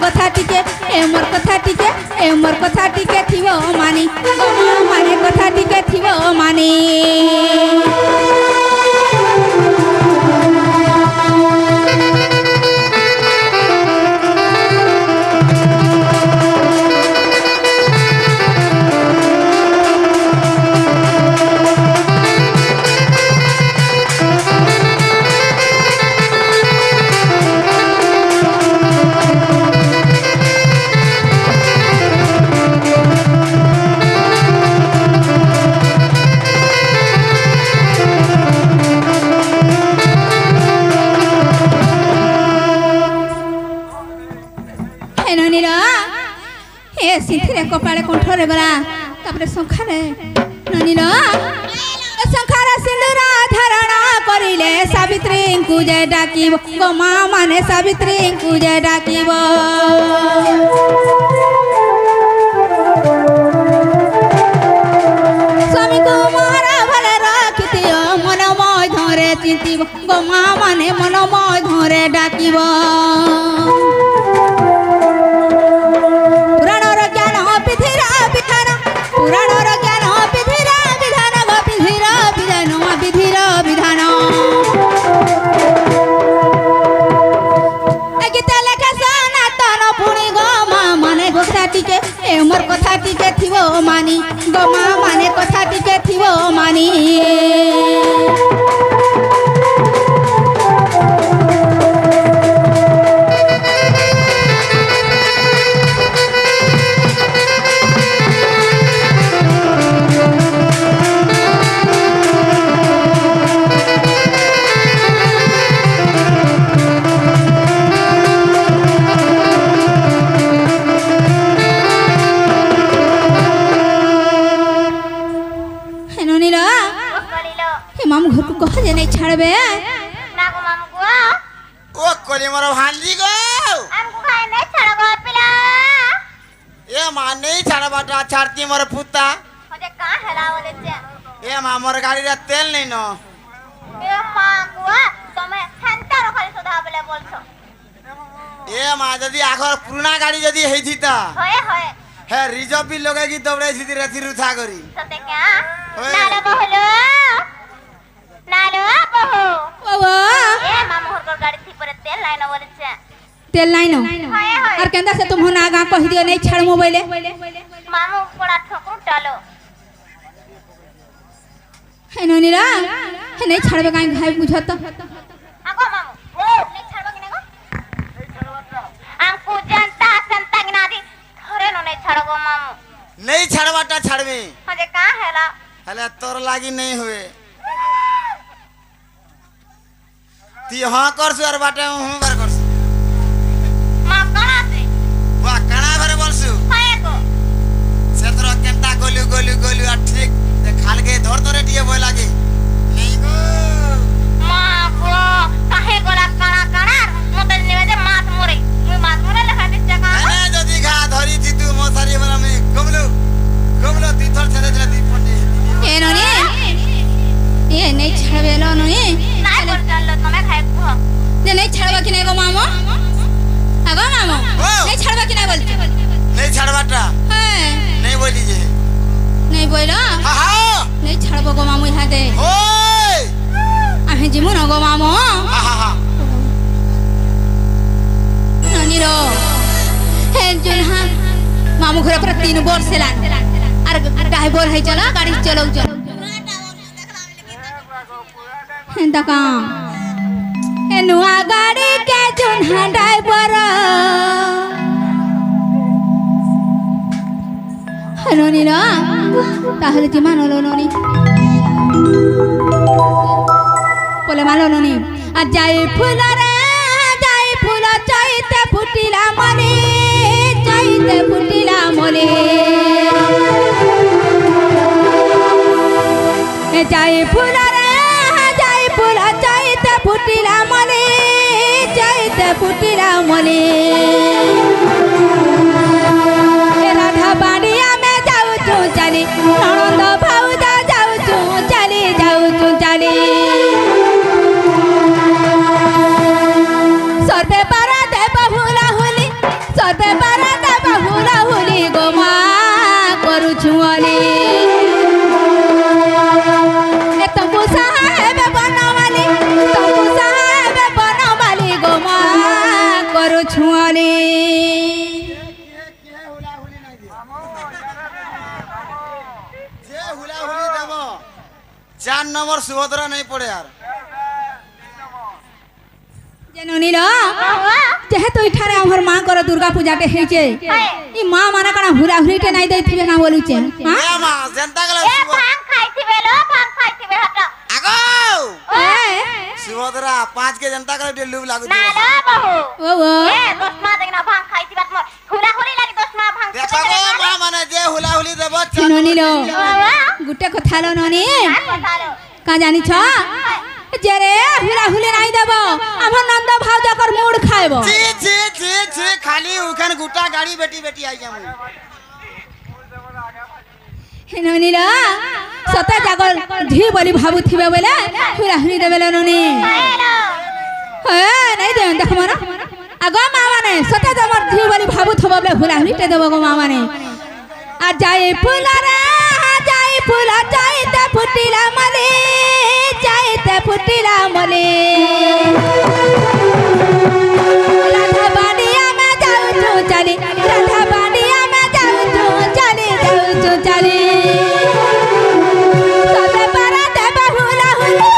কথা টিকে এ মোর কথা টিকে এ মোর কথা টিকে থিব মানি গো মা মানে কথা টিকে থিব মানি सिंथरे कपाळे कंठरे गला तापरे संखारे ननील संखार सिंदूरा धारणा करिले सावित्री को जय डाकिब गो मा माने सावित्री को जय डाकिब स्वामी को मारा भले राखितियो मन मोय धरे चिंतिब गो मा माने मन मोय धरे डाकिब मोर कथा टिके थिबो मानी गो मा माने कथा टिके थिबो मानी मामू घर को कहा जे नहीं छाड़बे ना गो मामू को ओ कोली मोर भांजी गो हमको खाए नहीं छाड़बो पिला ए मां नहीं छाड़बाटा छाड़ती मोर पुता मुझे कहां हेला बोले छे ए मां मोर गाड़ी रे तेल नहीं न ए मां को तमे हंता रखले सुधा बोले बोलछो ए मां जदी आखर पुराना गाड़ी जदी हेई थीता होए होए हे रिजर्व भी लगेगी दौड़े सीधी रथी रुथा करी सते क्या नालो बहलो नालो बहू बाबा ए मामू घर को गाड़ी थी पर तेल लाइन बोले छे तेल लाइन होए होए और केंदा से तुम हो ना गा कह दियो नहीं छाड़ मोबाइल मामू बड़ा ठोकर डालो है ननीला है नहीं छाड़बे काई भाई बुझत आगो मामू नहीं छाड़बो कि नहीं गो हमको जनता संता गिनादी थरे न नहीं छाड़बो मामू नहीं छाड़बाटा छाड़बे मुझे कहां हेला हले तोर लागी नहीं हुए ती हां करसु और बाटे हूं बर करसु मां कणा से वा कणा भरे बोलसु हाय को सेतरो केंता गोलु गोलु गोलु आ ठीक ते खाल के धर धरे दिए बोय लागे नहीं गो मां को काहे गोला कणा कणा मते नेवे जे मात मोरे मुई मात मोरे लखा दे जका अरे जदी घा धरी थी तू मोसारी बना में गमलो ती थर चले चले ती पटे ए ननी ए नहीं छाड़बे लो ननी नाय बोल चलो तमे खाए को जे नहीं छाड़बा कि नहीं गो मामू आगो मामू नहीं छाड़बा कि नहीं बोलते नहीं छाड़बाटा है नहीं बोली जे नहीं बोलो हा हा नहीं छाड़बो गो मामू यहाँ दे ओए आहे जिमु न गो मामू हा हा हा ननी रो हे जुन हां मामू घर पर 3 वर्ष से लान और ड्राइवर है चला गाड़ी चलाऊ चल दका ए नुआ गाड़ी के जुन हां ड्राइवर ननी रो ताहले जी मानो लो ननी बोले मानो ननी आ जाई फूल रे जाई फूल चाइते फुटिला मने चाइते फुटिला मने ए जाई फूल रे जाई फूल चाइते फुटिला मने चाइते फुटिला मने ए राधा बाड़िया में जाऊ तू चली ननंद भाऊजा जाऊ तू चली सर्वे पारा देव हुला हुली सर्वे ଛୁଆଲି যে হুলাহুলি দেব 4 নম্বর সুভদ্রা নেই পড়ে আর জেননিল যেহেতু এখানে আমার মাঙ্কর দুর্গা পূজাটে হয়েছে ই মা মানে কানা হুরা হুরিটে নাই দেইথিবে না বলুছে হ্যাঁ এ মা জেনতা গেল এ ভাং খাইছিবে লো ভাং খাইছিবে হট আগো এ সুভদ্রা 5 কে জেনতা গেল লুব লাগু না না বাবু ও ও এ দশমা দেখনা ভাং খাইছিবে মোর হুলা হুলি লাগি দশমা ভাং দেখো গো মা মানে যে হুলাহুলি দেব ননিল গুটে কথা লো ননি কা জানিছ যে রে হুরা হুলি নাই দেব আমার নন্দ ভাউজাকর মুড খাইব জি জি জি জি খালি ওখানে গোটা গাড়ি বেটি বেটি আই যাম ননিল সতে জাগর ঝি বলি ভাবুথিবে বলে হুরা হুলি দেবে লো ননি নাই দে দেখ মানা আগো মা মানে সতে তোমার ঝি বলি ভাবুথব বলে হুরা হুলিতে দেব গো মা মানে আর যাই ফুলা রে যাই ফুলা যাইতে ফুটিলা মলে যাইতে ফুটিলা মলে রাধা বাড়িয়া মে যাউছু চলি রাধা বাড়িয়া মে যাউছু চলি যাউছু চলি সবে পারা দেব হুলা হুলি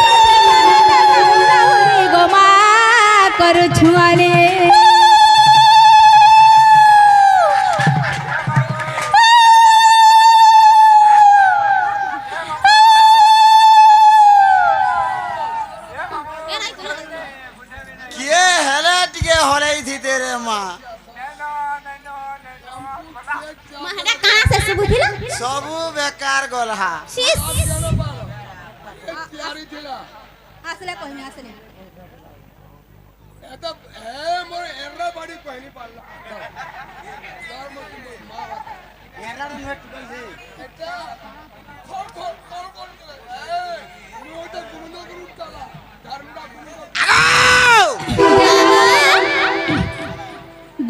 সবে পারা দেব হুলা হুলি গো মা করু ছুয়ালে কে হেলে টিকে হলেই থিতে রে মা মাহডা কাহা সে সুবুথিলা সবু বেকার গলহা শিস আসলে কইনি আসলে এটা হে মোর এরা বাড়ি কইনি পারলা তার মত মা এরার নেট কইছে এটা খর খর খর খর মোটা গুণ গুণ চালা ধর্মটা গুণ আগো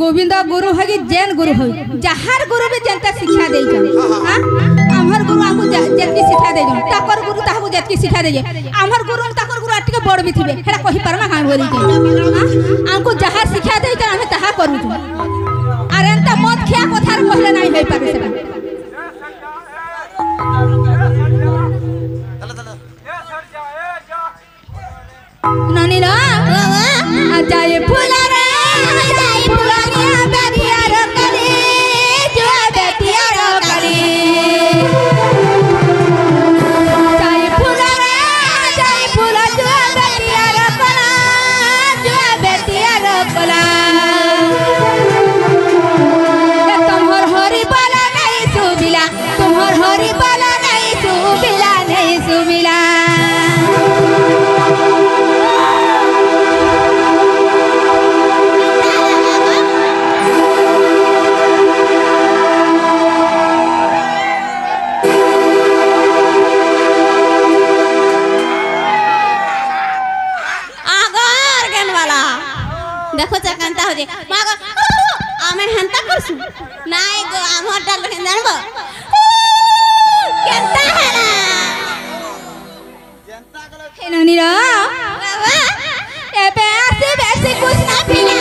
गोविंद गुरु है कि जैन गुरु है जहार गुरु भी जनता शिक्षा दे हां हमर गुरु हमको जतकी शिक्षा दे ताकर गुरु ताहको जतकी शिक्षा दे हमर गुरु ताकर गुरु अटके बड़ भी थिबे हेडा कहि परमा हां बोली के हां हमको जहार शिक्षा दे हम ताहा करू अरे एंता मत खिया कथार कहले नहीं होई पारे सेटा चलो चलो नानी ना जाए फूला रे जाए फूलानिया बेटिया रो कली जो बेटिया रो कली जाए फूला रे जाए फूला जो बेटिया रो कला जो बेटिया रो कला तुम्हार हरि बोला नहीं सुबिला तुम्हार हरि बोला नहीं सुबिला नहीं सुबिला देखो चकांता हो जे मागो आमे हंता करसु नाय गो आमर डाल रहे जानबो केता हला जनता गलो हे ननीरा बाबा ए पे आसी बेसी कुछ ना फिला